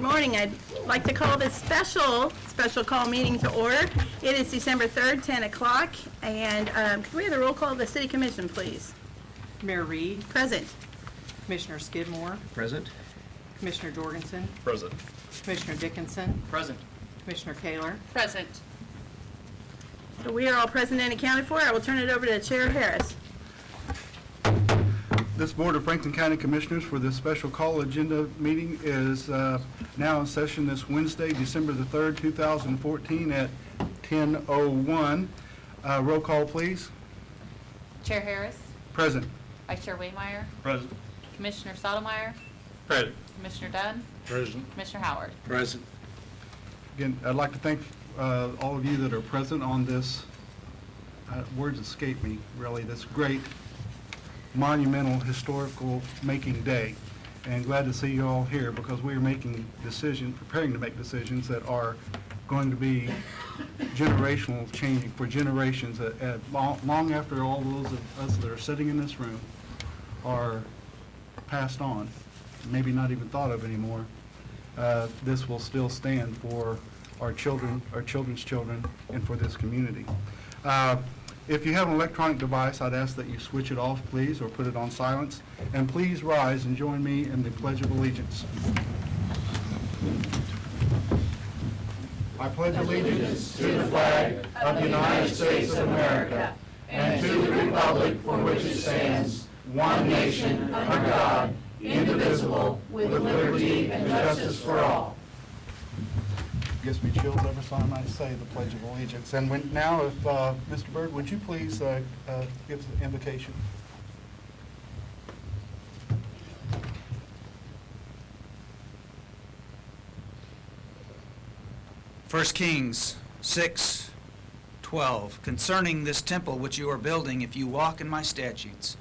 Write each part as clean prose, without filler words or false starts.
Good morning. I'd like to call this special call meeting to order. It is December 3rd, 10 o'clock, and could we have the roll call of the City Commission, please? Mayor Reed. Present. Commissioner Skidmore. Present. Commissioner Jorgensen. Present. Commissioner Dickinson. Present. Commissioner Kaler. Present. So we are all present and accounted for. I will turn it over to Chair Harris. This Board of Franklin County Commissioners for this special call agenda meeting is now in session this Wednesday, December the 3rd, 2014 at 10:01. Roll call, please. Chair Harris. Present. Vice Chair Waymeyer. Present. Commissioner Sotomayor. Present. Commissioner Dunn. Present. Commissioner Howard. Present. Again, I'd like to thank all of you that are present on this, words escape me, really, this great monumental historical making day, and glad to see you all here because we are making decisions, preparing to make decisions that are going to be generational, changing for generations long after all those of us that are sitting in this room are passed on, maybe not even thought of anymore. This will still stand for our children, our children's children, and for this community. If you have an electronic device, I'd ask that you switch it off, please, or put it on silence. And please rise and join me in the Pledge of Allegiance. I pledge allegiance to the flag of the United States of America and to the republic for which it stands, one nation, under God, indivisible, with liberty and justice for all. Gives me chills every time I say the Pledge of Allegiance. And now, if Mr. Byrd, would you please give the invocation? First Kings 6:12. Concerning this temple which you are building, if you walk in my statutes,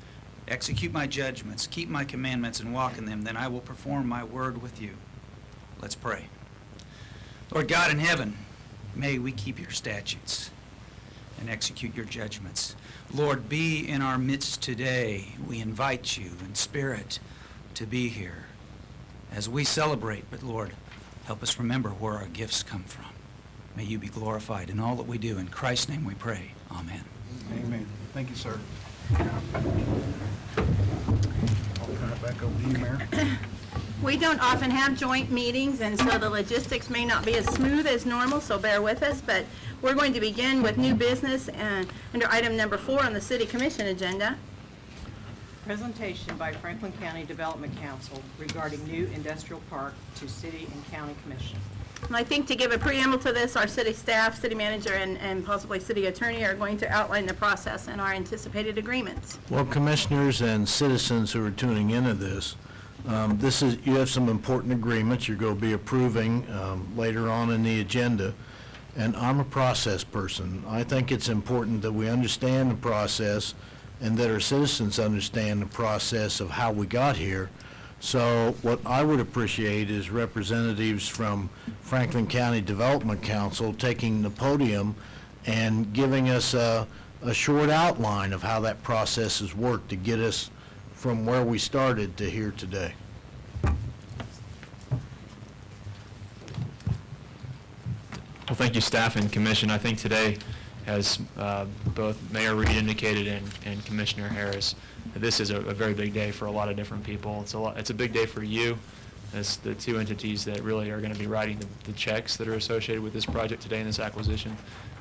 execute my judgments, keep my commandments, and walk in them, then I will perform my word with you. Let's pray. Lord God in heaven, may we keep your statutes and execute your judgments. Lord, be in our midst today. We invite you in spirit to be here as we celebrate, but Lord, help us remember where our gifts come from. May you be glorified in all that we do. In Christ's name we pray. Amen. Amen. Thank you, sir. I'll turn it back over to you, Mayor. We don't often have joint meetings, and so the logistics may not be as smooth as normal, so bear with us, but we're going to begin with new business under item number 4 on the City Commission agenda. Presentation by Franklin County Development Council regarding new industrial park to City and County Commission. And I think to give a preamble to this, our city staff, city manager, and possibly city attorney are going to outline the process and our anticipated agreements. Well, commissioners and citizens who are tuning into this, you have some important agreements you're going to be approving later on in the agenda, and I'm a process person. I think it's important that we understand the process and that our citizens understand the process of how we got here. So what I would appreciate is representatives from Franklin County Development Council taking the podium and giving us a short outline of how that process has worked to get us from where we started to here today. Well, thank you, staff and commission. I think today, as both Mayor Reed indicated and Commissioner Harris, this is a very big day for a lot of different people. It's a big day for you as the two entities that really are going to be writing the checks that are associated with this project today and this acquisition.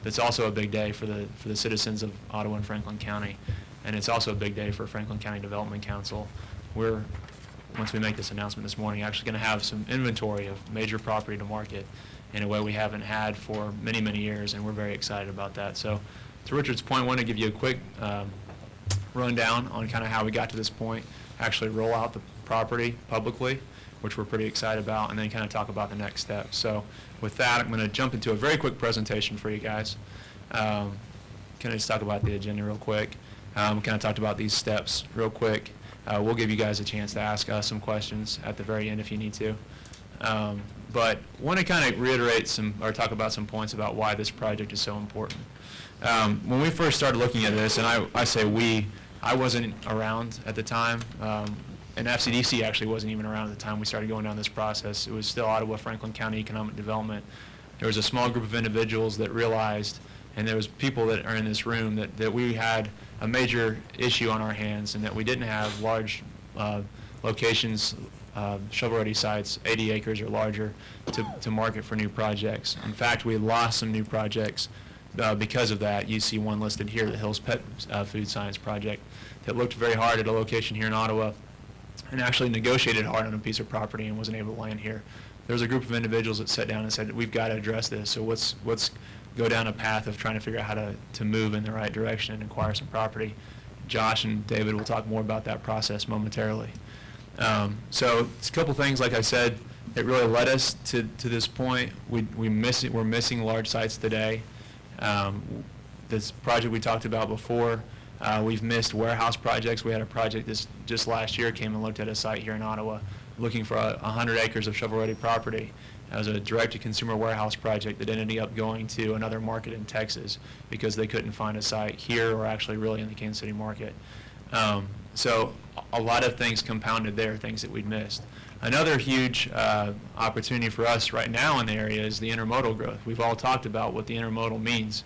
It's also a big day for the citizens of Ottawa and Franklin County, and it's also a big day for Franklin County Development Council. We're, once we make this announcement this morning, actually going to have some inventory of major property to market in a way we haven't had for many, many years, and we're very excited about that. So to Richard's point, I want to give you a quick rundown on kind of how we got to this point, actually roll out the property publicly, which we're pretty excited about, and then kind of talk about the next steps. So with that, I'm going to jump into a very quick presentation for you guys. Kind of just talk about the agenda real quick. We kind of talked about these steps real quick. We'll give you guys a chance to ask us some questions at the very end if you need to. But want to kind of reiterate or talk about some points about why this project is so important. When we first started looking at this, and I say we, I wasn't around at the time. and FCDC actually wasn't even around at the time we started going down this process. It was still Ottawa Franklin County Economic Development. There was a small group of individuals that realized, and there was people that are in this room, that we had a major issue on our hands and that we didn't have large locations, shovel-ready sites, 80 acres or larger, to market for new projects. In fact, we lost some new projects because of that. You see one listed here, the Hills Pet Food Science Project, that looked very hard at a location here in Ottawa and actually negotiated hard on a piece of property and wasn't able to land here. There was a group of individuals that sat down and said, we've got to address this, so let's go down a path of trying to figure out how to move in the right direction and acquire some property. Josh and David will talk more about that process momentarily. So it's a couple things, like I said, that really led us to this point. We're missing large sites today. This project we talked about before, we've missed warehouse projects. We had a project just last year, came and looked at a site here in Ottawa looking for 100 acres of shovel-ready property. It was a direct-to-consumer warehouse project that ended up going to another market in Texas because they couldn't find a site here or actually really in the Kansas City market. So a lot of things compounded there, things that we'd missed. Another huge opportunity for us right now in the area is the intermodal growth. We've all talked about what the intermodal means.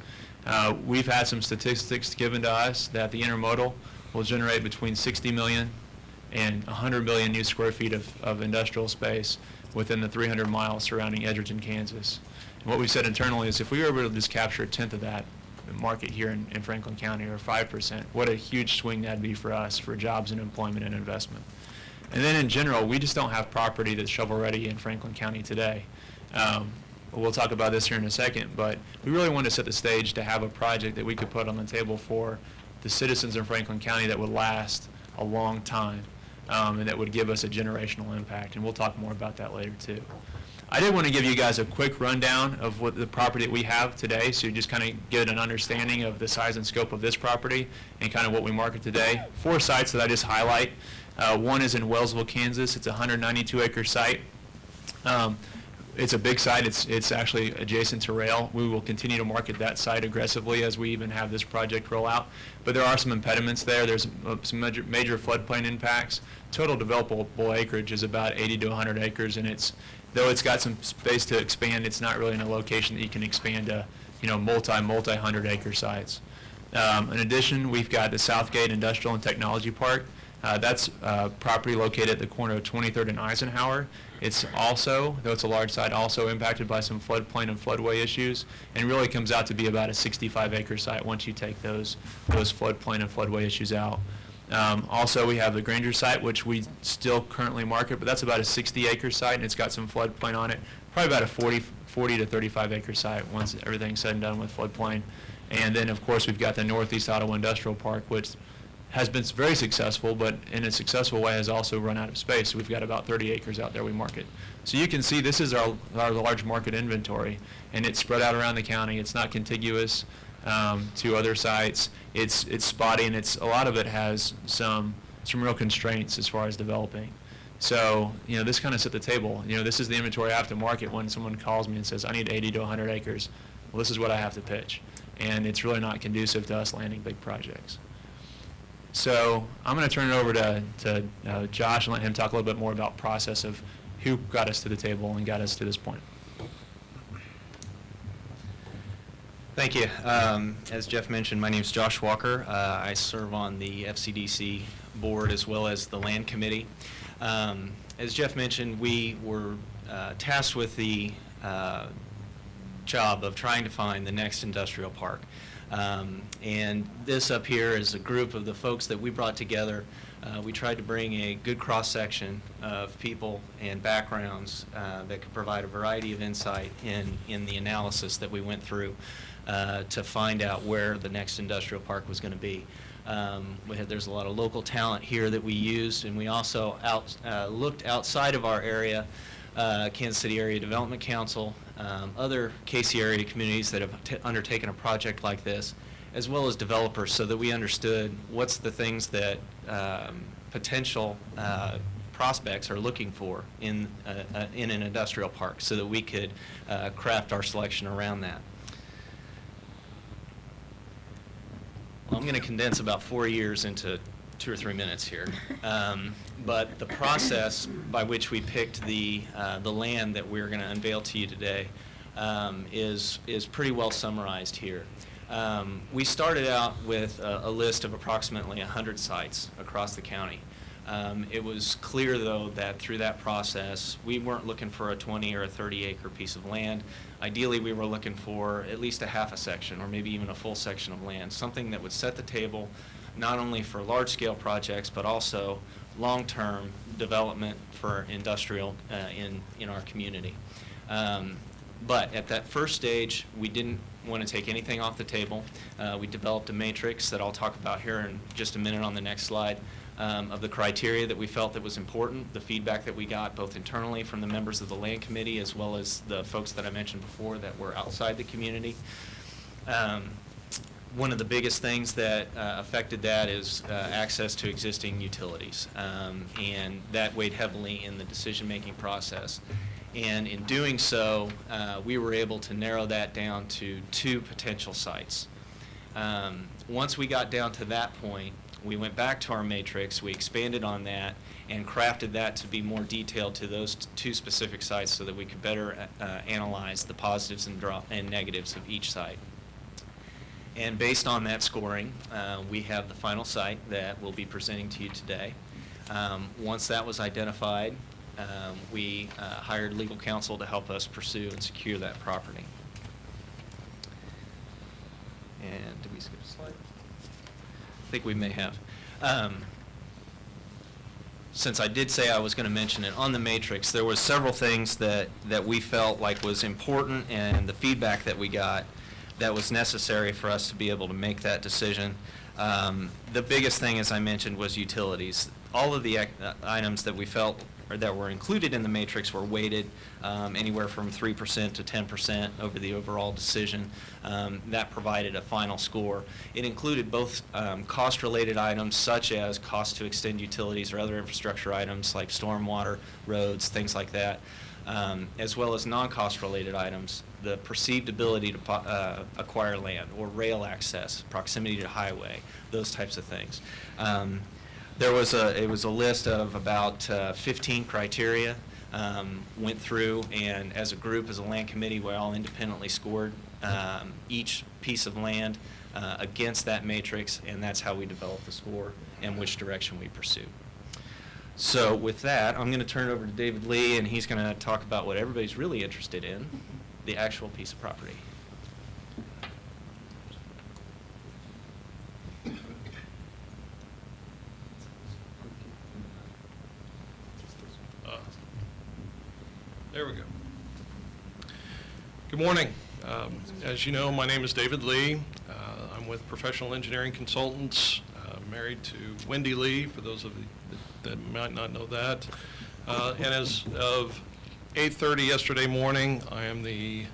We've had some statistics given to us that the intermodal will generate between 60 million and 100 million new square feet of industrial space within the 300 miles surrounding Edgerton, Kansas. And what we said internally is if we were able to just capture a tenth of that market here in Franklin County, or 5%, what a huge swing that'd be for us for jobs and employment and investment. And then in general, we just don't have property that's shovel-ready in Franklin County today. We'll talk about this here in a second, but we really want to set the stage to have a project that we could put on the table for the citizens in Franklin County that would last a long time, and that would give us a generational impact, and we'll talk more about that later too. I did want to give you guys a quick rundown of what the property that we have today, so you just kind of get an understanding of the size and scope of this property and kind of what we market today. 4 sites that I just highlight. One is in Wellsville, Kansas. It's a 192-acre site. It's a big site. It's actually adjacent to rail. We will continue to market that site aggressively as we even have this project roll out. But there are some impediments there. There's some major floodplain impacts. Total developable acreage is about 80 to 100 acres, and though it's got some space to expand, it's not really in a location that you can expand to, multi-hundred acre sites. In addition, we've got the Southgate Industrial and Technology Park. That's property located at the corner of 23rd and Eisenhower. It's also, though it's a large site, also impacted by some floodplain and floodway issues, and really comes out to be about a 65-acre site once you take those floodplain and floodway issues out. Also, we have the Granger site, which we still currently market, but that's about a 60-acre site, and it's got some floodplain on it. Probably about a 40 to 35-acre site once everything's said and done with floodplain. And then, of course, we've got the Northeast Ottawa Industrial Park, which has been very successful, but in a successful way has also run out of space. So we've got about 30 acres out there we market. So you can see this is our large market inventory, and it's spread out around the county. It's not contiguous to other sites. It's spotty, and a lot of it has some real constraints as far as developing. So, this kind of set the table. This is the inventory I have to market when someone calls me and says, I need 80 to 100 acres. Well, this is what I have to pitch. And it's really not conducive to us landing big projects. So I'm going to turn it over to Josh and let him talk a little bit more about process of who got us to the table and got us to this point. Thank you. As Jeff mentioned, my name is Josh Walker. I serve on the FCDC board as well as the land committee. As Jeff mentioned, we were tasked with the job of trying to find the next industrial park. And this up here is a group of the folks that we brought together. We tried to bring a good cross-section of people and backgrounds that could provide a variety of insight in the analysis that we went through to find out where the next industrial park was going to be. There's a lot of local talent here that we used, and we also looked outside of our area, Kansas City Area Development Council, other KC area communities that have undertaken a project like this, as well as developers, so that we understood what's the things that potential prospects are looking for in an industrial park, so that we could craft our selection around that. Well, I'm going to condense about 4 years into 2 or 3 minutes here. But the process by which we picked the land that we're going to unveil to you today is pretty well summarized here. We started out with a list of approximately 100 sites across the county. It was clear, though, that through that process, we weren't looking for a 20 or a 30-acre piece of land. Ideally, we were looking for at least a half a section or maybe even a full section of land, something that would set the table not only for large-scale projects, but also long-term development for industrial in our community. But at that first stage, we didn't want to take anything off the table. We developed a matrix that I'll talk about here in just a minute on the next slide, of the criteria that we felt that was important, the feedback that we got both internally from the members of the land committee as well as the folks that I mentioned before that were outside the community. One of the biggest things that affected that is access to existing utilities, and that weighed heavily in the decision-making process. And in doing so, we were able to narrow that down to 2 potential sites. Once we got down to that point, we went back to our matrix, we expanded on that, and crafted that to be more detailed to those 2 specific sites so that we could better analyze the positives and negatives of each site. And based on that scoring, we have the final site that we'll be presenting to you today. Once that was identified, we hired legal counsel to help us pursue and secure that property. And did we skip a slide? I think we may have. Since I did say I was going to mention it, on the matrix, there was several things that we felt like was important, and the feedback that we got that was necessary for us to be able to make that decision. The biggest thing, as I mentioned, was utilities. All of the items that we felt or that were included in the matrix were weighted anywhere from 3% to 10% over the overall decision. That provided a final score. It included both cost-related items such as cost to extend utilities or other infrastructure items like stormwater, roads, things like that, as well as non-cost related items, the perceived ability to acquire land or rail access, proximity to highway, those types of things. It was a list of about 15 criteria, went through, and as a group, as a land committee, we all independently scored each piece of land against that matrix, and that's how we developed the score and which direction we pursued. So with that, I'm going to turn it over to David Lee, and he's going to talk about what everybody's really interested in, the actual piece of property. There we go. Good morning. As you know, my name is David Lee. I'm with Professional Engineering Consultants, married to Wendy Lee, for those of you that might not know that. And as of 8:30 yesterday morning, I am the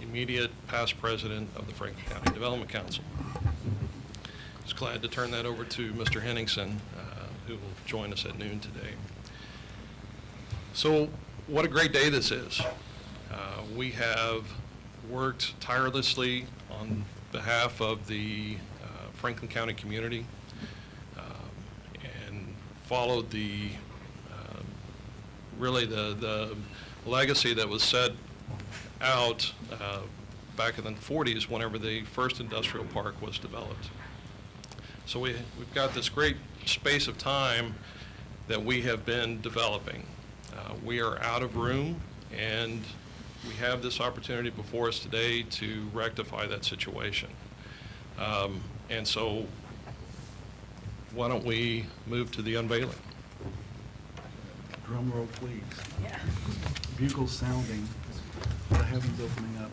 immediate past president of the Franklin County Development Council. Just glad to turn that over to Mr. Henningsen, who will join us at noon today. So, what a great day this is. We have worked tirelessly on behalf of the Franklin County community and followed the really the legacy that was set out back in the 40s whenever the first industrial park was developed. So we've got this great space of time that we have been developing. We are out of room, and we have this opportunity before us today to rectify that situation. And so why don't we move to the unveiling? Drum roll, please. Yeah. Bugles sounding, the heavens opening up.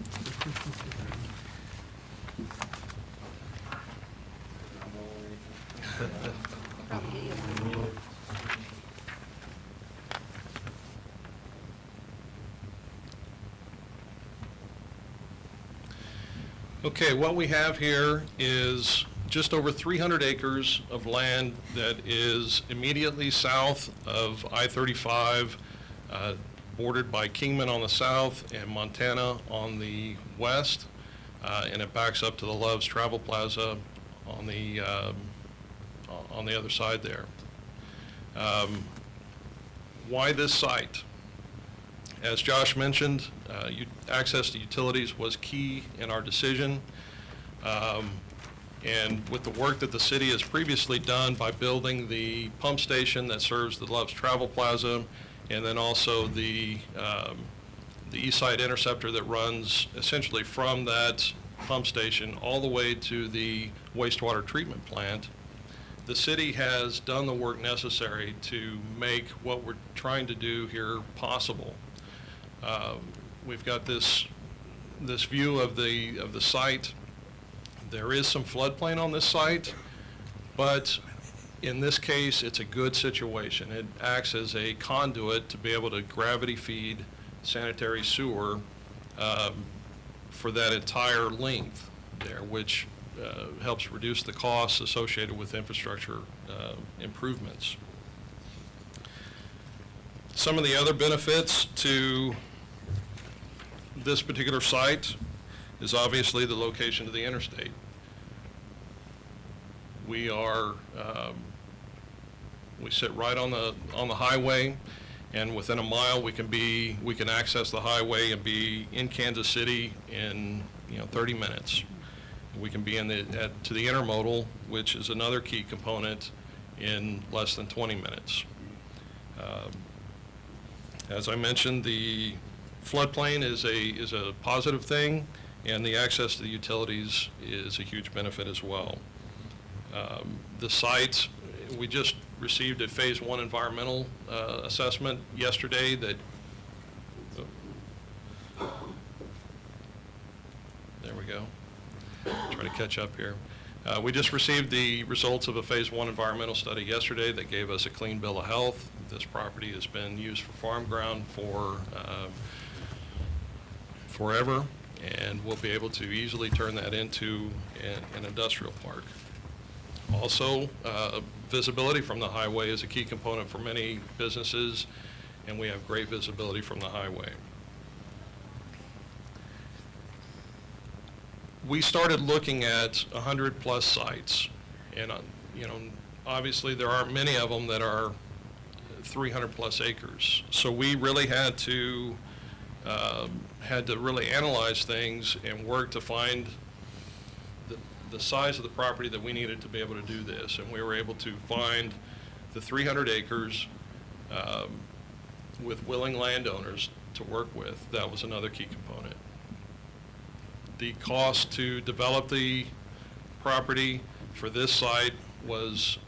Okay, what we have here is just over 300 acres of land that is immediately south of I-35, bordered by Kingman on the south and Montana on the west, and it backs up to the Love's Travel Plaza on the on the other side there. Why this site? As Josh mentioned, access to utilities was key in our decision. And with the work that the city has previously done by building the pump station that serves the Love's Travel Plaza, and then also the East Side Interceptor that runs essentially from that pump station all the way to the wastewater treatment plant, the city has done the work necessary to make what we're trying to do here possible. We've got this view of the site. There is some floodplain on this site, but in this case, it's a good situation. It acts as a conduit to be able to gravity feed sanitary sewer for that entire length there, which helps reduce the costs associated with infrastructure improvements. Some of the other benefits to this particular site is obviously the location of the interstate. We sit right on the highway, and within a mile we can access the highway and be in Kansas City in 30 minutes. We can be to the intermodal, which is another key component, in less than 20 minutes. As I mentioned, the floodplain is a positive thing, and the access to the utilities is a huge benefit as well. The site, we just received a Phase 1 environmental assessment yesterday that, there we go, try to catch up here. We just received the results of a Phase 1 environmental study yesterday that gave us a clean bill of health. This property has been used for farm ground for forever, and we'll be able to easily turn that into an industrial park. Also, visibility from the highway is a key component for many businesses, and we have great visibility from the highway. We started looking at 100+ sites, and obviously there aren't many of them that are 300+ acres. So we really had to really analyze things and work to find the size of the property that we needed to be able to do this, and we were able to find the 300 acres with willing landowners to work with. That was another key component. The cost to develop the property for this site was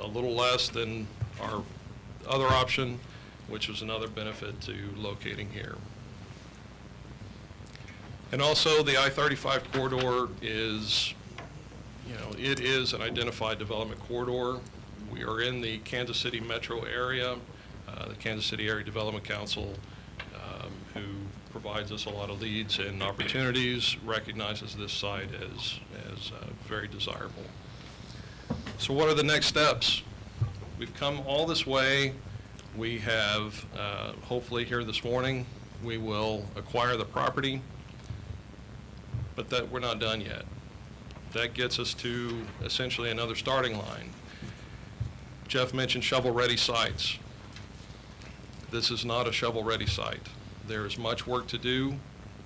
a little less than our other option, which was another benefit to locating here. And also the I-35 corridor is, it is an identified development corridor. We are in the Kansas City metro area. The Kansas City Area Development Council, who provides us a lot of leads and opportunities, recognizes this site as very desirable. So what are the next steps? We've come all this way. We have, hopefully here this morning, we will acquire the property, but that we're not done yet. That gets us to essentially another starting line. Jeff mentioned shovel-ready sites. This is not a shovel-ready site. There is much work to do,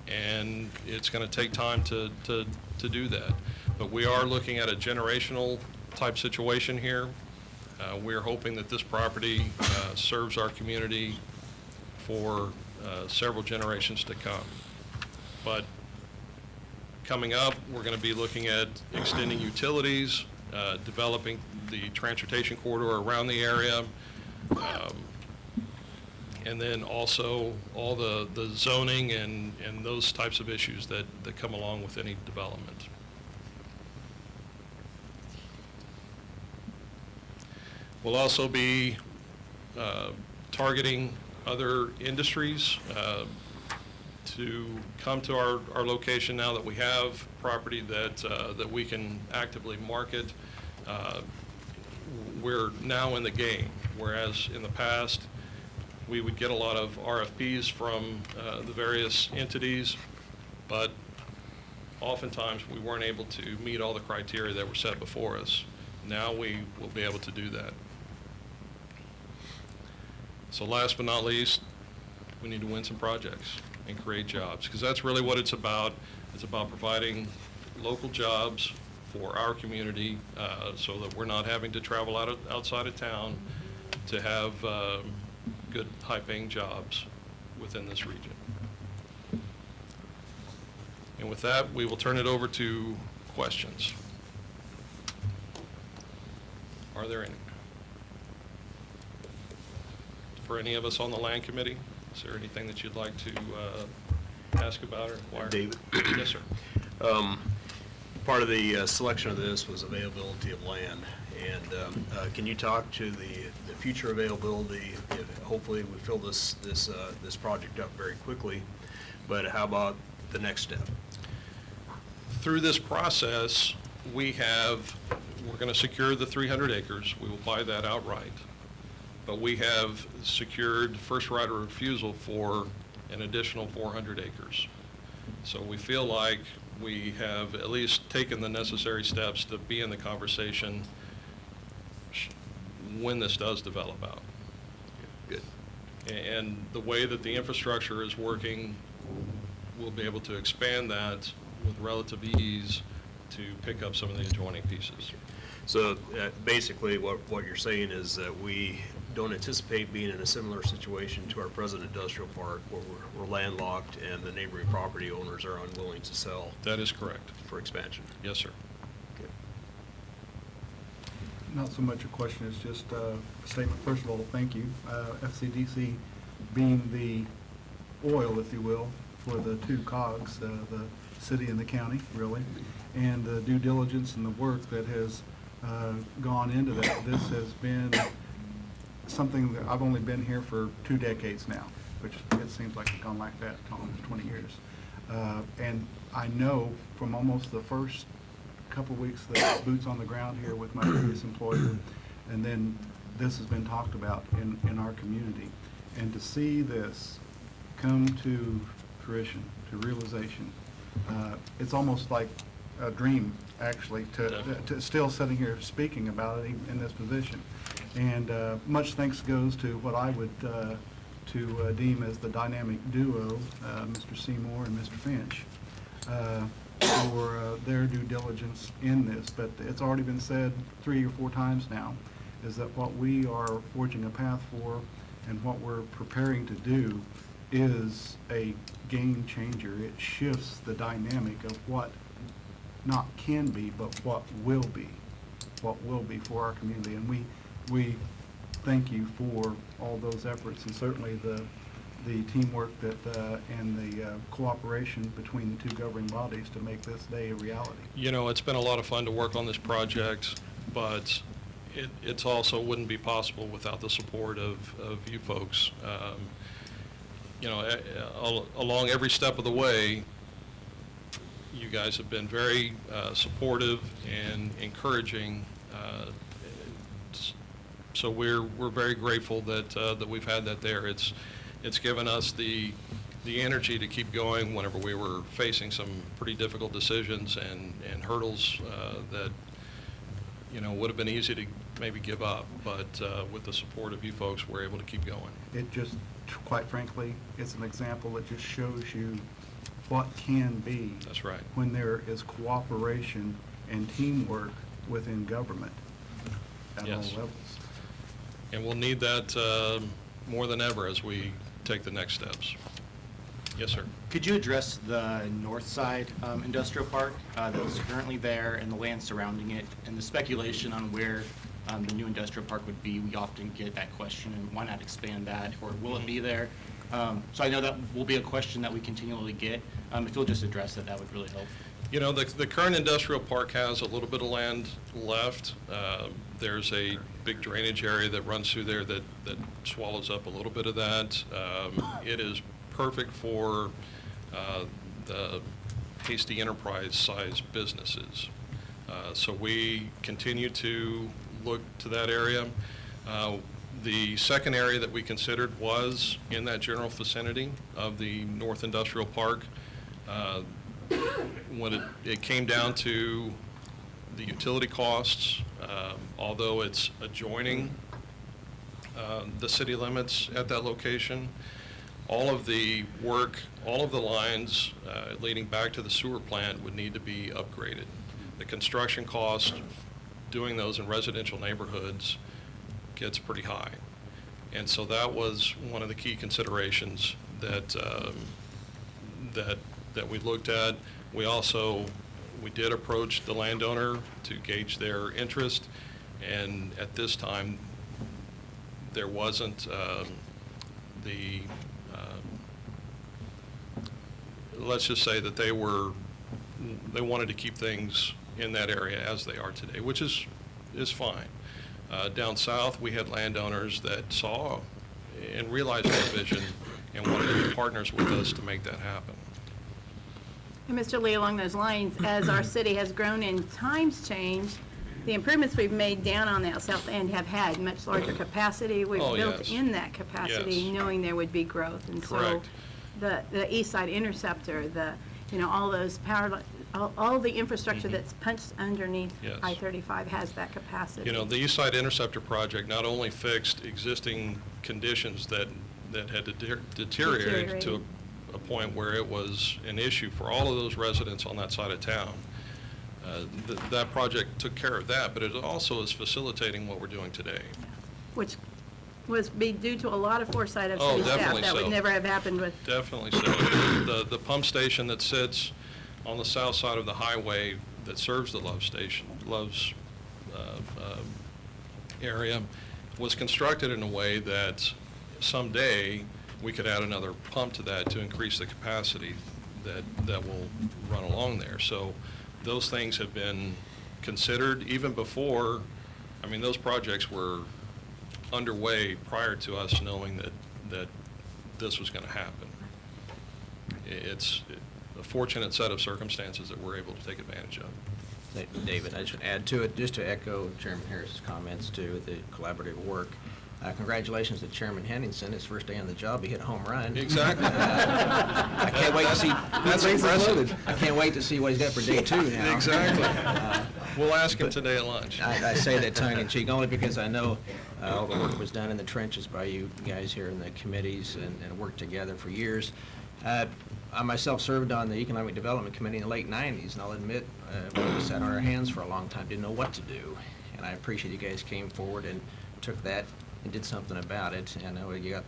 and it's going to take time to do that. But we are looking at a generational type situation here. We're hoping that this property serves our community for several generations to come. But coming up, we're going to be looking at extending utilities, developing the transportation corridor around the area, and then also all the zoning and those types of issues that come along with any development. We'll also be targeting other industries to come to our location now that we have property that we can actively market. We're now in the game, whereas in the past we would get a lot of RFPs from the various entities, but oftentimes we weren't able to meet all the criteria that were set before us. Now we will be able to do that. So last but not least, we need to win some projects and create jobs, because that's really what it's about. It's about providing local jobs for our community, so that we're not having to travel outside of town to have good, high-paying jobs within this region. And with that, we will turn it over to questions. Are there any? For any of us on the land committee, is there anything that you'd like to ask about or inquire? David? Yes, sir. Part of the selection of this was availability of land, and can you talk to the future availability? Hopefully, we fill this project up very quickly, but how about the next step? Through this process, we're going to secure the 300 acres. We will buy that outright. But we have secured first right of refusal for an additional 400 acres. So we feel like we have at least taken the necessary steps to be in the conversation when this does develop out. Good. And the way that the infrastructure is working, we'll be able to expand that with relative ease to pick up some of the adjoining pieces. So basically, what you're saying is that we don't anticipate being in a similar situation to our present industrial park, where we're landlocked and the neighboring property owners are unwilling to sell That is correct. for expansion. Yes, sir. Good. Not so much a question, it's just a statement. First of all, thank you. FCDC being the oil, if you will, for the two cogs, the city and the county, really, and the due diligence and the work that has gone into that. This has been something that I've only been here for 2 decades now, which it seems like it's gone like that, almost 20 years. And I know from almost the first couple weeks that boots on the ground here with my previous employer, and then this has been talked about in our community. And to see this come to fruition, to realization, it's almost like a dream, actually, to still sitting here speaking about it in this position. And much thanks goes to what I would to deem as the dynamic duo, Mr. Seymour and Mr. Finch, for their due diligence in this. But it's already been said 3 or 4 times now, is that what we are forging a path for and what we're preparing to do is a game changer. It shifts the dynamic of what not can be, but what will be for our community. And we thank you for all those efforts, and certainly the teamwork that and the cooperation between the two governing bodies to make this day a reality. You know, it's been a lot of fun to work on this project, but it's also wouldn't be possible without the support of you folks. You know, along every step of the way, you guys have been very supportive and encouraging. So we're very grateful that we've had that there. It's given us the energy to keep going whenever we were facing some pretty difficult decisions and hurdles that, you know, would have been easy to maybe give up. But with the support of you folks, we're able to keep going. It just, quite frankly, it's an example that just shows you what can be. That's right. When there is cooperation and teamwork within government at all Yes. levels. And we'll need that more than ever as we take the next steps. Yes, sir. Could you address the north side industrial park that is currently there and the land surrounding it and the speculation on where the new industrial park would be? We often get that question, and why not expand that, or will it be there? So I know that will be a question that we continually get. If you'll just address that, that would really help. You know, the current industrial park has a little bit of land left. There's a big drainage area that runs through there that swallows up a little bit of that. It is perfect for the hasty enterprise size businesses. So we continue to look to that area. The second area that we considered was in that general vicinity of the North Industrial Park. When it came down to the utility costs Although it's adjoining the city limits at that location, all of the work, all of the lines leading back to the sewer plant would need to be upgraded. The construction cost doing those in residential neighborhoods gets pretty high. And so that was one of the key considerations that that we looked at. We did approach the landowner to gauge their interest, and at this time, there wasn't let's just say that they wanted to keep things in that area as they are today, which is fine. Down south, we had landowners that saw and realized their vision and wanted to be partners with us to make that happen. And Mr. Lee, along those lines, as our city has grown and times changed, the improvements we've made down on that south end have had much larger capacity. We've Oh, built yes. in that capacity, Yes. knowing there would be growth. And so Correct. the East Side Interceptor, all those all the infrastructure Mhm. that's punched underneath Yes. I-35 has that capacity. You know, the East Side Interceptor project not only fixed existing conditions that had deteriorated to a point where it was an issue for all of those residents on that side of town. That project took care of that, but it also is facilitating what we're doing today. Which was due to a lot of foresight of Oh, city staff. definitely That would so. never have happened with. Definitely so. The pump station that sits on the south side of the highway that serves the Love's area was constructed in a way that someday we could add another pump to that to increase the capacity that will run along there. So those things have been considered even before. I mean, those projects were underway prior to us knowing that this was going to happen. It's a fortunate set of circumstances that we're able to take advantage of. David, I should add to it, just to echo Chairman Harris's comments too, the collaborative work. Congratulations to Chairman Henningsen. His first day on the job, he hit a home run. Exactly. I can't wait to see. That's impressive. I can't wait to see what he's got for day 2 now. Exactly. We'll ask him today at lunch. I say that tongue in cheek only because I know all the work was done in the trenches by you guys here in the committees and worked together for years. I myself served on the Economic Development Committee in the late 90s, and I'll admit we sat on our hands for a long time, didn't know what to do. And I appreciate you guys came forward and took that and did something about it. And I know you got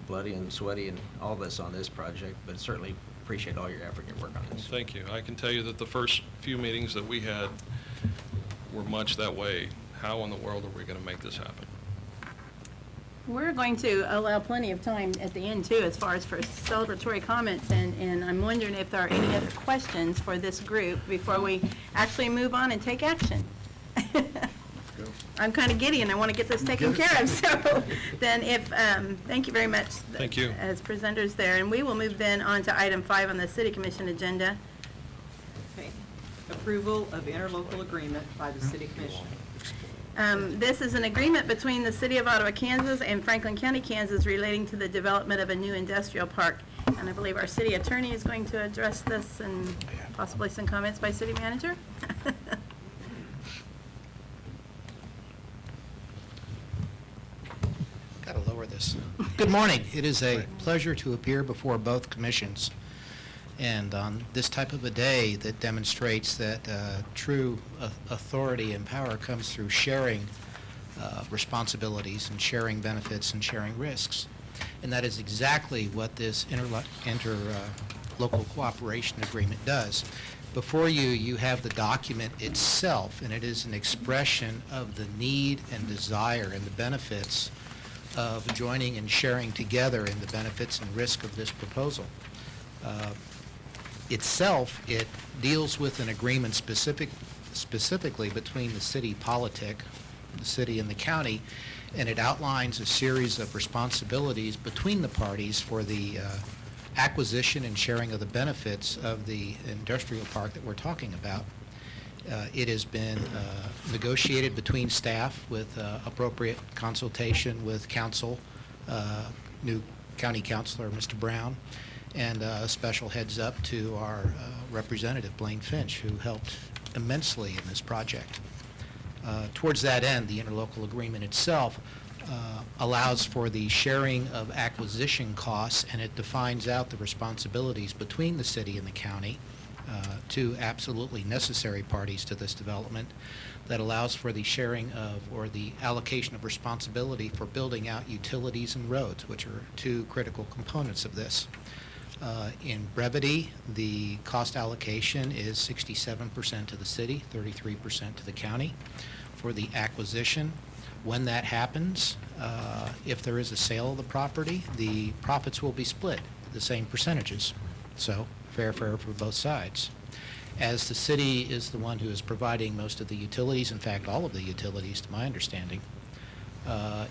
bloody and sweaty and all this on this project, but certainly appreciate all your effort and your work on this. Thank you. I can tell you that the first few meetings that we had were much that way. How in the world are we going to make this happen? We're going to allow plenty of time at the end, too, as far as for celebratory comments, and I'm wondering if there are any other questions for this group before we actually move on and take action. I'm kind of giddy, and I want to get this taken care of, so then thank you very much. Thank you. As presenters there, and we will move then on to item 5 on the City Commission agenda. Okay. Approval of interlocal agreement by the City Commission. This is an agreement between the City of Ottawa, Kansas and Franklin County, Kansas relating to the development of a new industrial park. And I believe our city attorney is going to address this and possibly some comments by city manager. Got to lower this. Good morning. It is a pleasure to appear before both commissions. And on this type of a day that demonstrates that true authority and power comes through sharing responsibilities and sharing benefits and sharing risks. And that is exactly what this interlocal cooperation agreement does. Before you, you have the document itself, and it is an expression of the need and desire and the benefits of joining and sharing together in the benefits and risk of this proposal. Itself, it deals with an agreement specifically between the city politic, the city and the county, and it outlines a series of responsibilities between the parties for the acquisition and sharing of the benefits of the industrial park that we're talking about. It has been negotiated between staff with appropriate consultation with council, new county councilor, Mr. Brown, and a special heads up to our representative, Blaine Finch, who helped immensely in this project. Towards that end, the interlocal agreement itself allows for the sharing of acquisition costs, and it defines out the responsibilities between the city and the county, two absolutely necessary parties to this development, that allows for the sharing of, or the allocation of responsibility for building out utilities and roads, which are two critical components of this. In brevity, the cost allocation is 67% to the city, 33% to the county. For the acquisition, when that happens, if there is a sale of the property, the profits will be split, the same percentages. So, fair for both sides. As the city is the one who is providing most of the utilities, in fact, all of the utilities, to my understanding,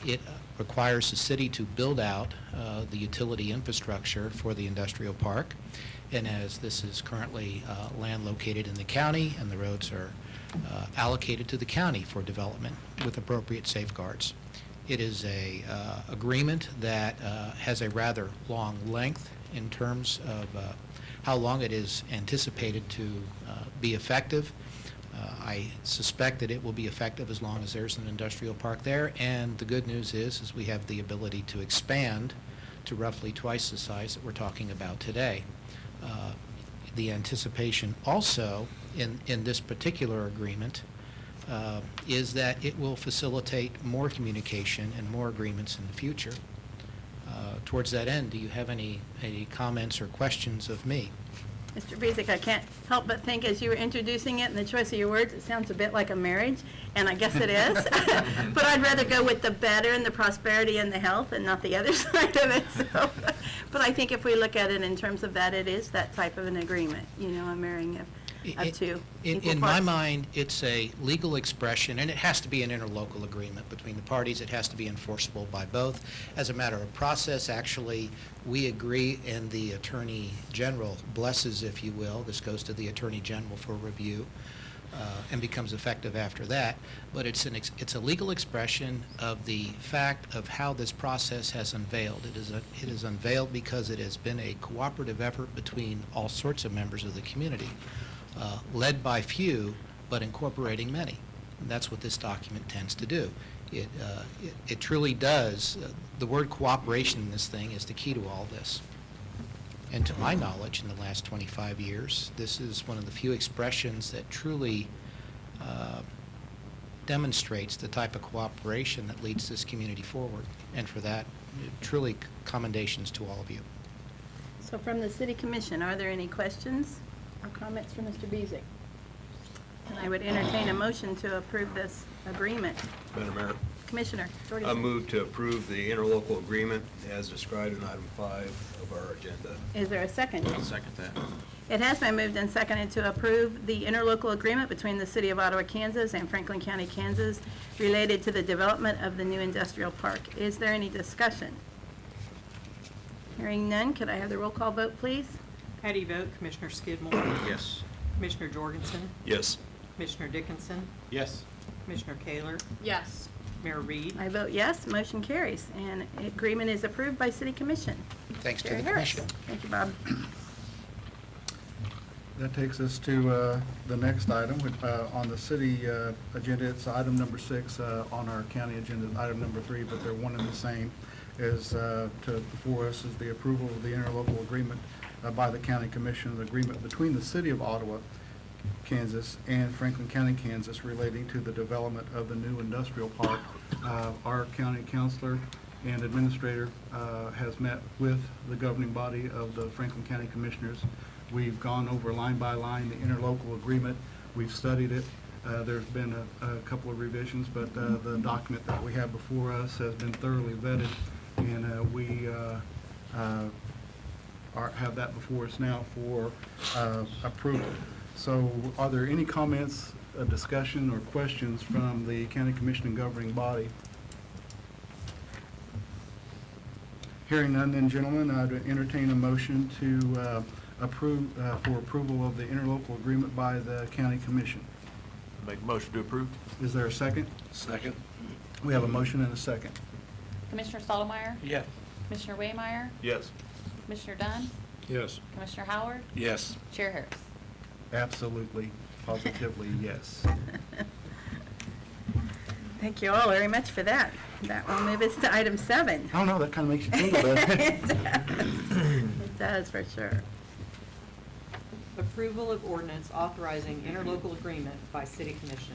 it requires the city to build out the utility infrastructure for the industrial park. And as this is currently land located in the county, and the roads are allocated to the county for development with appropriate safeguards. It is a agreement that has a rather long length in terms of how long it is anticipated to be effective. I suspect that it will be effective as long as there's an industrial park there, and the good news is we have the ability to expand to roughly twice the size that we're talking about today. The anticipation also in this particular agreement is that it will facilitate more communication and more agreements in the future. Towards that end, do you have any comments or questions of me? Mr. Bezick, I can't help but think as you were introducing it and the choice of your words, it sounds a bit like a marriage, and I guess it is. But I'd rather go with the better and the prosperity and the health and not the other side of it. So, but I think if we look at it in terms of that, it is that type of an agreement, you know, a marrying of two equal In my parts. mind, it's a legal expression, and it has to be an interlocal agreement between the parties. It has to be enforceable by both. As a matter of process, actually, we agree, and the Attorney General blesses, if you will. This goes to the Attorney General for review and becomes effective after that. But it's a legal expression of the fact of how this process has unveiled. It is unveiled because it has been a cooperative effort between all sorts of members of the community. Led by few, but incorporating many. And that's what this document tends to do. It truly does. The word cooperation in this thing is the key to all this. And to my knowledge, in the last 25 years, this is one of the few expressions that truly demonstrates the type of cooperation that leads this community forward. And for that, truly commendations to all of you. So from the City Commission, are there any questions or comments from Mr. Bezick? And I would entertain a motion to approve this agreement. Madam Mayor, Commissioner Jordan. I move to approve the interlocal agreement as described in item 5 of our agenda. Is there a second? I'll second that. It has been moved and seconded to approve the interlocal agreement between the City of Ottawa, Kansas and Franklin County, Kansas related to the development of the new industrial park. Is there any discussion? Hearing none, could I have the roll call vote, please? How do you vote? Commissioner Skidmore? Yes. Commissioner Jorgensen? Yes. Commissioner Dickinson? Yes. Commissioner Kaler? Yes. Mayor Reed? I vote yes, motion carries, and agreement is approved by City Commission. Thanks to Chair the Harris. Commission. Thank you, Bob. That takes us to the next item. On the city agenda, it's item number 6. On our county agenda, item number 3, but they're one and the same. Before us is the approval of the interlocal agreement by the County Commission, the agreement between the City of Ottawa, Kansas, and Franklin County, Kansas, relating to the development of the new industrial park. Our county councilor and administrator has met with the governing body of the Franklin County Commissioners. We've gone over line by line the interlocal agreement. We've studied it. There's been a couple of revisions, but the document that we have before us has been thoroughly vetted, and we have that before us now for approval. So are there any comments, discussion, or questions from the County Commission and governing body? Hearing none, then, gentlemen, I'd entertain a motion to approve, for approval of the interlocal agreement by the County Commission. Make a motion to approve. Is there a second? Second. We have a motion and a second. Commissioner Stottlemyre? Yes. Commissioner Waymire? Yes. Commissioner Dunn? Yes. Commissioner Howard? Yes. Chair Harris? Absolutely, positively, yes. Thank you all very much for that. That will move us to item 7. I don't know, that kind of makes you think about it. It does, for sure. Approval of ordinance authorizing interlocal agreement by City Commission.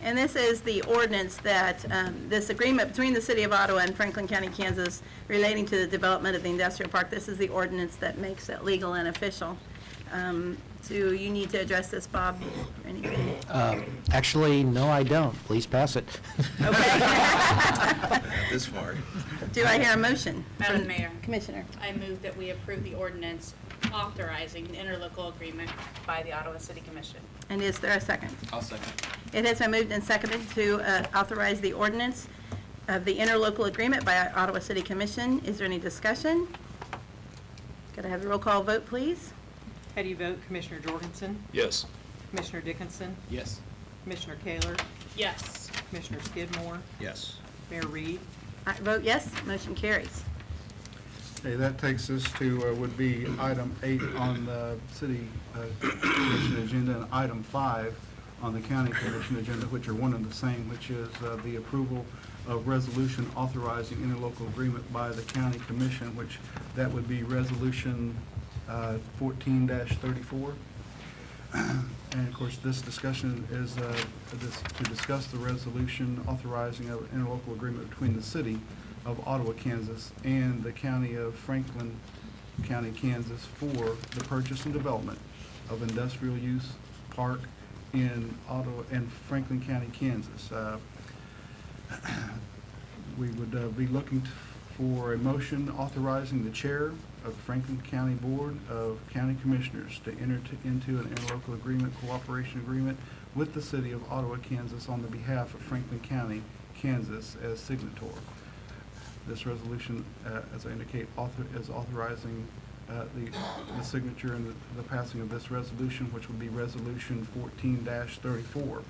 And this is the ordinance that, this agreement between the City of Ottawa and Franklin County, Kansas relating to the development of the industrial park. This is the ordinance that makes it legal and official. Do you need to address this, Bob? Anything? Actually, no, I don't. Please pass it. Okay. This far. Do I hear a motion? Madam from Mayor. Commissioner. I move that we approve the ordinance authorizing the interlocal agreement by the Ottawa City Commission. And is there a second? I'll second. It has been moved and seconded to authorize the ordinance of the interlocal agreement by Ottawa City Commission. Is there any discussion? Could I have a roll call vote, please? How do you vote? Commissioner Jorgensen? Yes. Commissioner Dickinson? Yes. Commissioner Kaler? Yes. Commissioner Skidmore? Yes. Mayor Reed? I vote yes, motion carries. Okay, that takes us to, would be item 8 on the city commission agenda, and item 5 on the county commission agenda, which are one and the same, which is the approval of resolution authorizing interlocal agreement by the county commission, which that would be resolution 14-34. And of course, this discussion is to discuss the resolution authorizing an interlocal agreement between the city of Ottawa, Kansas, and the county of Franklin County, Kansas, for the purchase and development of industrial use park in Ottawa and Franklin County, Kansas. We would be looking for a motion authorizing the chair of the Franklin County Board of County Commissioners to enter into an interlocal agreement, cooperation agreement with the city of Ottawa, Kansas on the behalf of Franklin County, Kansas as signator. This resolution, as I indicate, is authorizing the signature and the passing of this resolution, which would be resolution 14-34.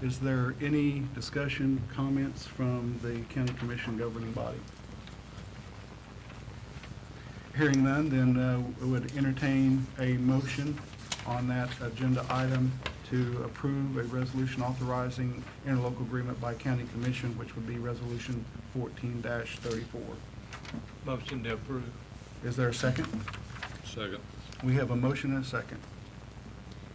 Is there any discussion, comments from the county commission governing body? Hearing none, then we would entertain a motion on that agenda item to approve a resolution authorizing interlocal agreement by county commission, which would be resolution 14-34. Motion to approve. Is there a second? Second. We have a motion and a second.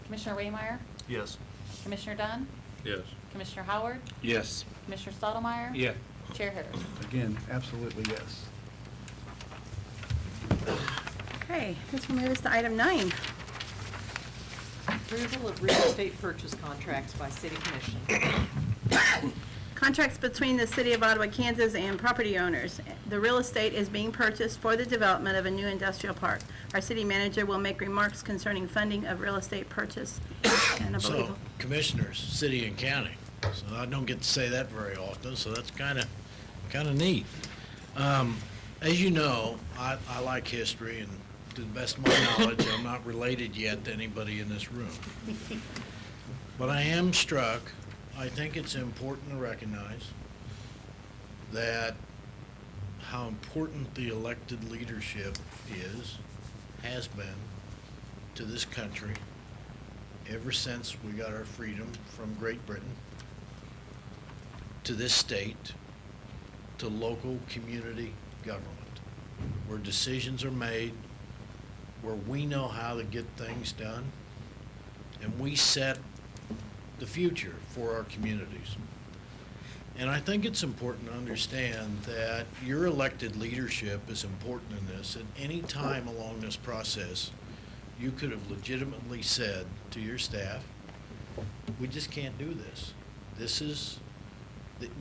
Commissioner Waymire? Yes. Commissioner Dunn? Yes. Commissioner Howard? Yes. Commissioner Stottlemyre? Yeah. Chair Harris? Again, absolutely yes. Okay, this will move us to item 9. Approval of real estate purchase contracts by City Commission. Contracts between the City of Ottawa, Kansas and property owners. The real estate is being purchased for the development of a new industrial park. Our city manager will make remarks concerning funding of real estate purchase. And I believe So, commissioners, city and county, so I don't get to say that very often, so that's kind of neat. As you know, I like history, and to the best of my knowledge, I'm not related yet to anybody in this room. But I am struck, I think it's important to recognize that how important the elected leadership has been to this country ever since we got our freedom from Great Britain, to this state, to local community government, where decisions are made, where we know how to get things done, and we set the future for our communities. And I think it's important to understand that your elected leadership is important in this. At any time along this process, you could have legitimately said to your staff, we just can't do this.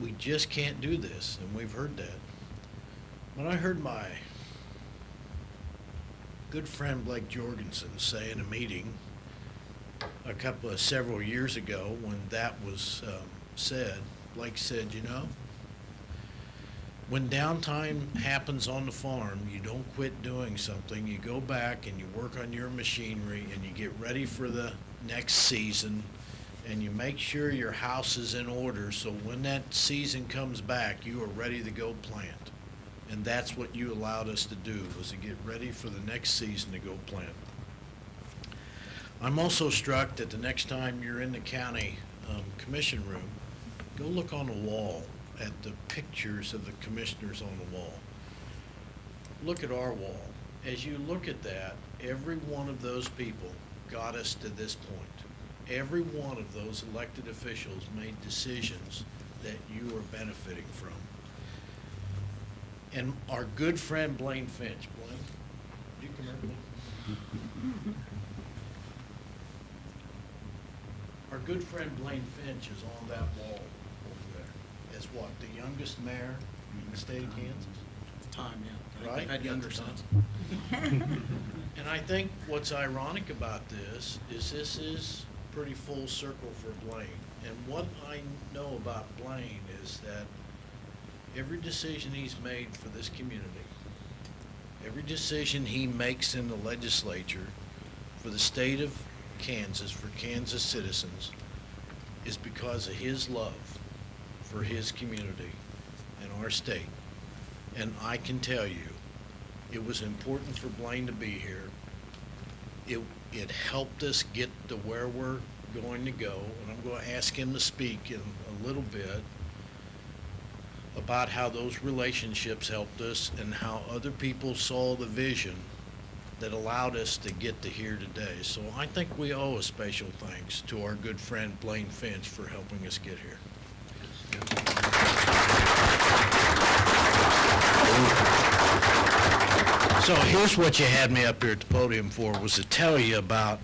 We just can't do this, and we've heard that. When I heard my good friend Blake Jorgensen say in a meeting several years ago when that was said, Blake said, you know, when downtime happens on the farm, you don't quit doing something. You go back and you work on your machinery and you get ready for the next season, and you make sure your house is in order so when that season comes back, you are ready to go plant. And that's what you allowed us to do, was to get ready for the next season to go plant. I'm also struck that the next time you're in the county commission room, go look on the wall at the pictures of the commissioners on the wall. Look at our wall. As you look at that, every one of those people got us to this point. Every one of those elected officials made decisions that you are benefiting from. And our good friend Blaine Finch, Blaine, you come here, please. Our good friend Blaine Finch is on that wall over there as what, the youngest mayor in the state of Kansas? Time, yeah. Right? I had younger sons. And I think what's ironic about this is pretty full circle for Blaine. And what I know about Blaine is that every decision he's made for this community, every decision he makes in the legislature for the state of Kansas, for Kansas citizens, is because of his love for his community and our state. And I can tell you, it was important for Blaine to be here. It helped us get to where we're going to go, and I'm going to ask him to speak in a little bit about how those relationships helped us and how other people saw the vision that allowed us to get to here today. So I think we owe a special thanks to our good friend Blaine Finch for helping us get here. So here's what you had me up here at the podium for, was to tell you about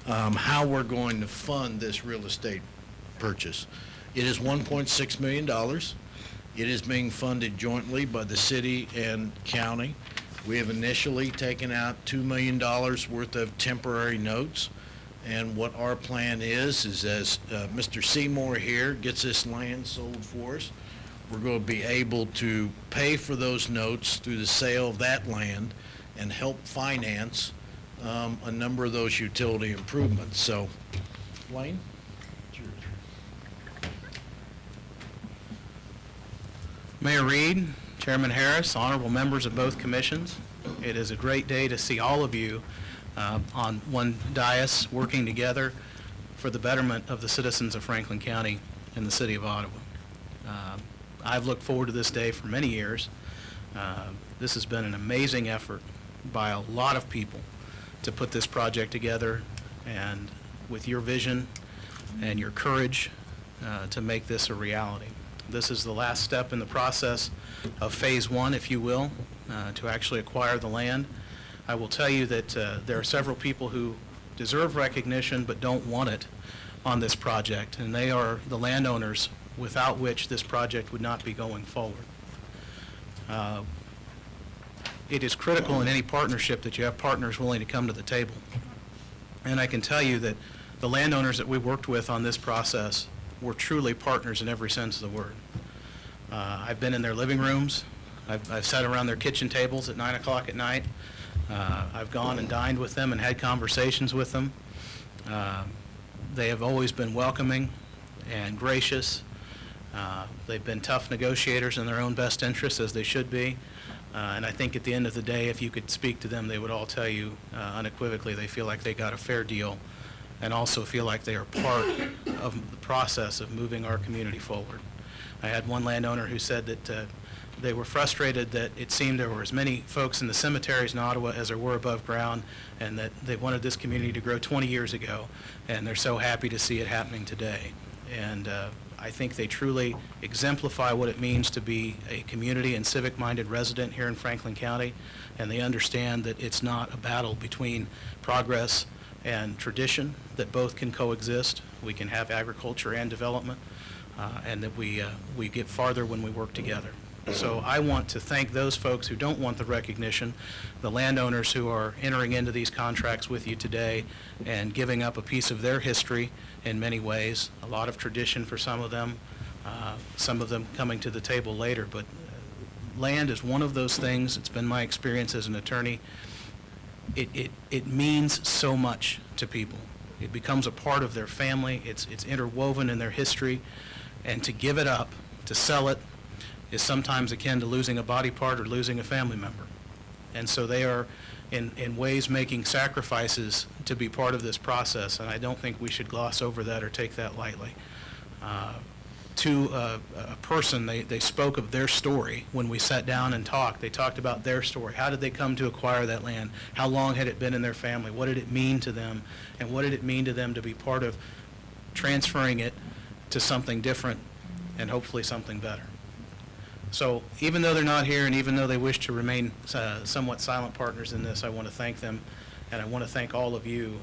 how we're going to fund this real estate purchase. It is $1.6 million. It is being funded jointly by the city and county. We have initially taken out $2 million worth of temporary notes. And what our plan is as Mr. Seymour here gets this land sold for us, we're going to be able to pay for those notes through the sale of that land and help finance a number of those utility improvements. So, Blaine, it's yours. Mayor Reed, Chairman Harris, honorable members of both commissions, it is a great day to see all of you on one dais working together for the betterment of the citizens of Franklin County and the city of Ottawa. I've looked forward to this day for many years. This has been an amazing effort by a lot of people to put this project together, and with your vision and your courage to make this a reality. This is the last step in the process of phase one, if you will, to actually acquire the land. I will tell you that there are several people who deserve recognition but don't want it on this project, and they are the landowners without which this project would not be going forward. It is critical in any partnership that you have partners willing to come to the table. And I can tell you that the landowners that we worked with on this process were truly partners in every sense of the word. I've been in their living rooms. I've sat around their kitchen tables at 9 o'clock at night. I've gone and dined with them and had conversations with them. They have always been welcoming and gracious. They've been tough negotiators in their own best interests, as they should be. And I think at the end of the day, if you could speak to them, they would all tell you unequivocally they feel like they got a fair deal and also feel like they are part of the process of moving our community forward. I had one landowner who said that they were frustrated that it seemed there were as many folks in the cemeteries in Ottawa as there were above ground, and that they wanted this community to grow 20 years ago, and they're so happy to see it happening today. And I think they truly exemplify what it means to be a community and civic-minded resident here in Franklin County, and they understand that it's not a battle between progress and tradition, that both can coexist. We can have agriculture and development, and that we get farther when we work together. So I want to thank those folks who don't want the recognition, the landowners who are entering into these contracts with you today and giving up a piece of their history in many ways, a lot of tradition for some of them coming to the table later. But land is one of those things. It's been my experience as an attorney. It means so much to people. It becomes a part of their family. It's interwoven in their history. And to give it up, to sell it, is sometimes akin to losing a body part or losing a family member. And so they are, in ways, making sacrifices to be part of this process, and I don't think we should gloss over that or take that lightly. to a person. They spoke of their story when we sat down and talked. They talked about their story. How did they come to acquire that land? How long had it been in their family? What did it mean to them? And what did it mean to them to be part of transferring it to something different and hopefully something better? So even though they're not here and even though they wish to remain somewhat silent partners in this, I want to thank them, and I want to thank all of you.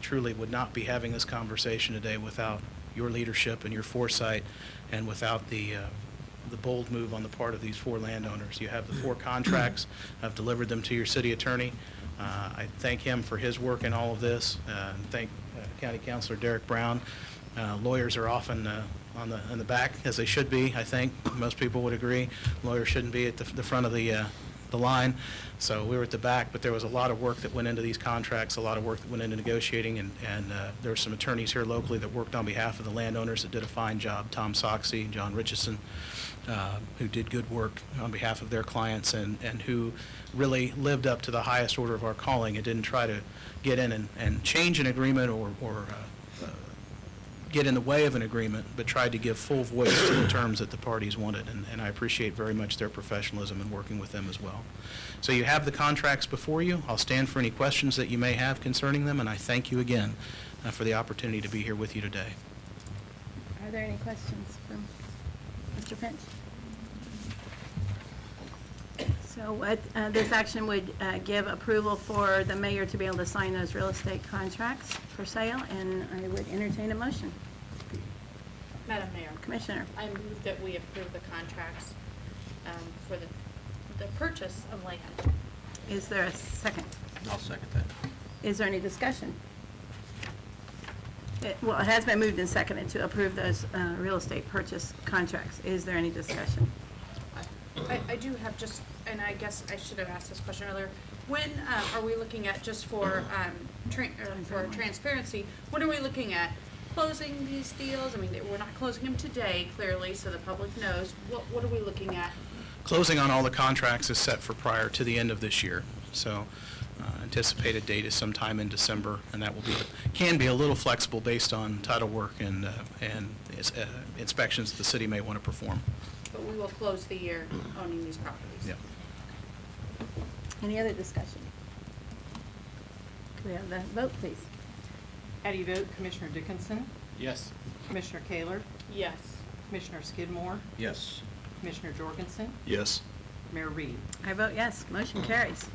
Truly would not be having this conversation today without your leadership and your foresight, and without the bold move on the part of these 4 landowners. You have the 4 contracts. I've delivered them to your city attorney. I thank him for his work in all of this, and thank County Councilor Derek Brown. Lawyers are often in the back, as they should be, I think. Most people would agree. Lawyers shouldn't be at the front of the line. So we were at the back, but there was a lot of work that went into these contracts, a lot of work that went into negotiating, and there were some attorneys here locally that worked on behalf of the landowners that did a fine job. Tom Soxey, John Richardson, who did good work on behalf of their clients and who really lived up to the highest order of our calling and didn't try to get in and change an agreement or get in the way of an agreement, but tried to give full voice to the terms that the parties wanted, and I appreciate very much their professionalism in working with them as well. So you have the contracts before you. I'll stand for any questions that you may have concerning them, and I thank you again for the opportunity to be here with you today. Are there any questions from Mr. Finch? So what this action would give approval for the mayor to be able to sign those real estate contracts for sale, and I would entertain a motion. Madam Mayor, Commissioner, I move that we approve the contracts for the purchase of land. is there a second? I'll second that. Is there any discussion? Well, it has been moved and seconded to approve those real estate purchase contracts. Is there any discussion? I do have just, and I guess I should have asked this question earlier. When are we looking at, just for transparency, when are we looking at closing these deals? I mean, we're not closing them today, clearly, so the public knows. What are we looking at? Closing on all the contracts is set for prior to the end of this year. So anticipated date is sometime in December, and that will can be a little flexible based on title work and inspections the city may want to perform. But we will close the year owning these properties. Yeah. Any other discussion? Could we have the vote, please? How do you vote? Commissioner Dickinson? Yes. Commissioner Kaler? Yes. Commissioner Skidmore? Yes. Commissioner Jorgensen? Yes. Mayor Reed? I vote yes. Motion carries.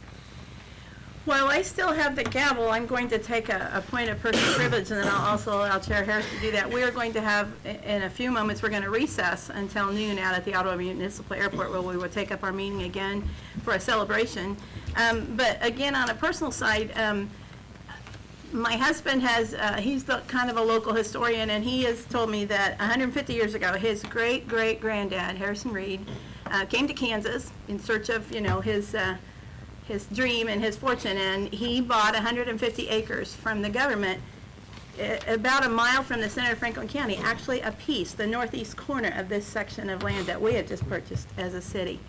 While I still have the gavel, I'm going to take a point of personal privilege, and then I'll also allow Chair Harris to do that. We are going to have, in a few moments, we're going to recess until noon out at the Ottawa Municipal Airport, where we will take up our meeting again for a celebration. But again, on a personal side, my husband has, he's kind of a local historian, and he has told me that 150 years ago, his great-great-granddad, Harrison Reed, came to Kansas in search of, his dream and his fortune, and he bought 150 acres from the government about a mile from the center of Franklin County, actually a piece, the northeast corner of this section of land that we had just purchased as a city.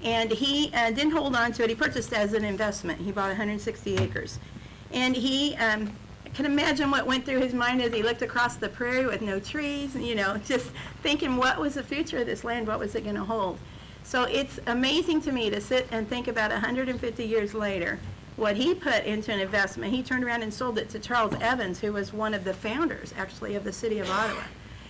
And he didn't hold on to it. He purchased as an investment. He bought 160 acres. And he can imagine what went through his mind as he looked across the prairie with no trees, and, just thinking, what was the future of this land? What was it going to hold? So it's amazing to me to sit and think about 150 years later, what he put into an investment. He turned around and sold it to Charles Evans, who was one of the founders, actually, of the city of Ottawa.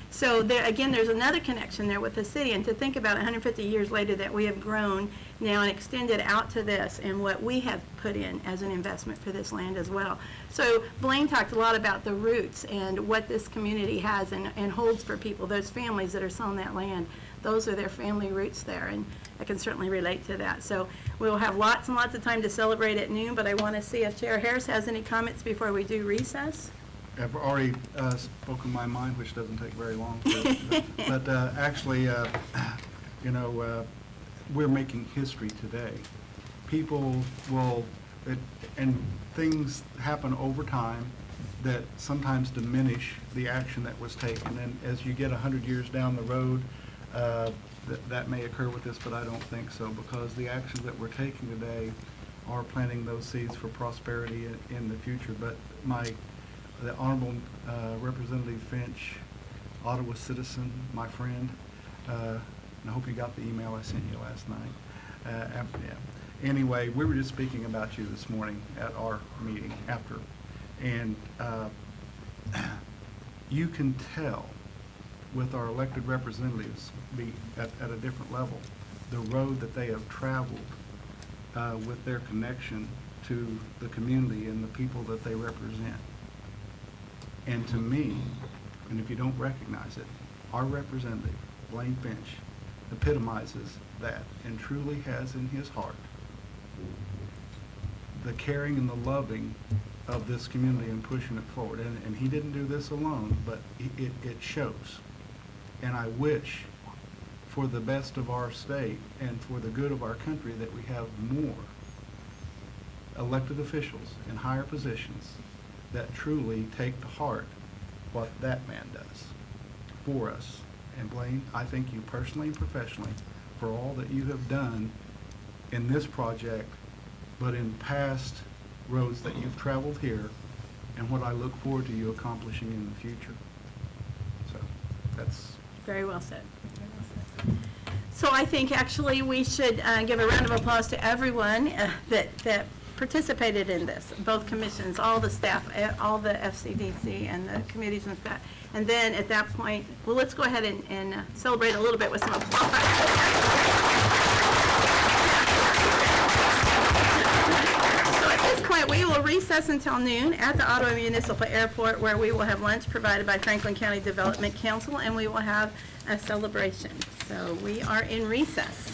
So there, again, there's another connection there with the city, and to think about 150 years later that we have grown now and extended out to this and what we have put in as an investment for this land as well. So Blaine talked a lot about the roots and what this community has and holds for people, those families that are selling that land. Those are their family roots there, and I can certainly relate to that. So we'll have lots and lots of time to celebrate at noon, but I want to see if Chair Harris has any comments before we do recess. I've already spoken my mind, which doesn't take very long. But actually, we're making history today. People will, and things happen over time that sometimes diminish the action that was taken. And as you get 100 years down the road, that may occur with this, but I don't think so, because the actions that we're taking today are planting those seeds for prosperity in the future. But the Honorable Representative Finch Ottawa citizen, my friend, and I hope you got the email I sent you last night. Anyway, we were just speaking about you this morning at our meeting after, and you can tell with our elected representatives be at a different level, the road that they have traveled with their connection to the community and the people that they represent. And to me, and if you don't recognize it, our representative, Blaine Finch, epitomizes that and truly has in his heart the caring and the loving of this community and pushing it forward. And he didn't do this alone, but it shows. And I wish for the best of our state and for the good of our country that we have more elected officials in higher positions that truly take to heart what that man does for us. And Blaine, I thank you personally and professionally for all that you have done in this project, but in past roads that you've traveled here, and what I look forward to you accomplishing in the future. So that's... Very well said. So I think actually we should give a round of applause to everyone that participated in this, both commissions, all the staff, all the FCDC and the committees and staff. And then at that point, well, let's go ahead and celebrate a little bit with some applause. So at this point, we will recess until noon at the Ottawa Municipal Airport, where we will have lunch provided by Franklin County Development Council, and we will have a celebration. So we are in recess.